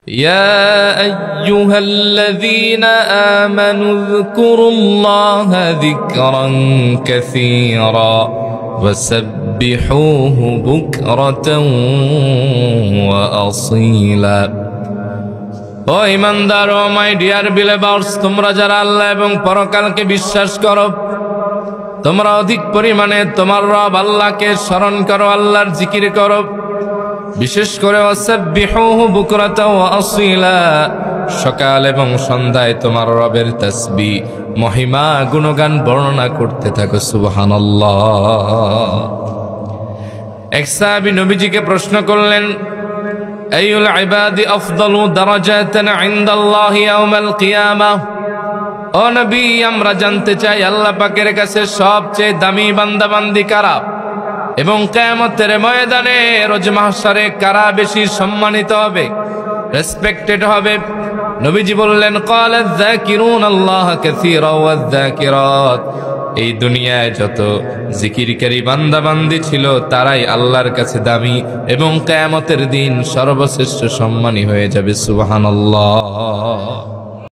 يا أيها الذين آمنوا اذكروا الله ذكرا كثيرا وسبحوه بكرة وأصيلا O ঈমানদার O my dear believers, তোমরা যারা আল্লাহ এবং পরকালকে বিশ্বাস করো, তোমরা অধিক পরিমাণে তোমার রব আল্লাহকে স্মরণ করো, আল্লাহর জিকির করো। বিশেষ করে ওয়াসাব্বিহুহু বুকরাতাও ওয়া আসীলা, সকাল এবং সন্ধ্যায় তোমার রবের তাসবিহ, মহিমা, গুণগান বর্ণনা করতে থাকো। সুবহানাল্লাহ। এক সাহাবী নবীজিকে প্রশ্ন করলেন, আইয়ুল ইবাদি আফদালু দারাজাতান ইনদাল্লাহি ইয়াওমাল কিয়ামাহ। ও নবী, আমরা জানতে চাই আল্লাহ পাকের কাছে সবচেয়ে দামি বান্দাবান্দি কারা, এবং কিয়ামতের ময়দানে রোজ মাহশারে কারা বেশি সম্মানিত হবে, রেসপেক্টেড হবে? নবীজি বললেন, ক্বালায যাকিরুনাল্লাহ কাসীরা ওয়ায যাকিরাত। এই দুনিয়ায় যত জিকিরকারী বান্দাবান্দি ছিল তারাই আল্লাহর কাছে দামি এবং কিয়ামতের দিন সর্বশ্রেষ্ঠ সম্মানী হয়ে যাবে। সুবহানাল্লাহ।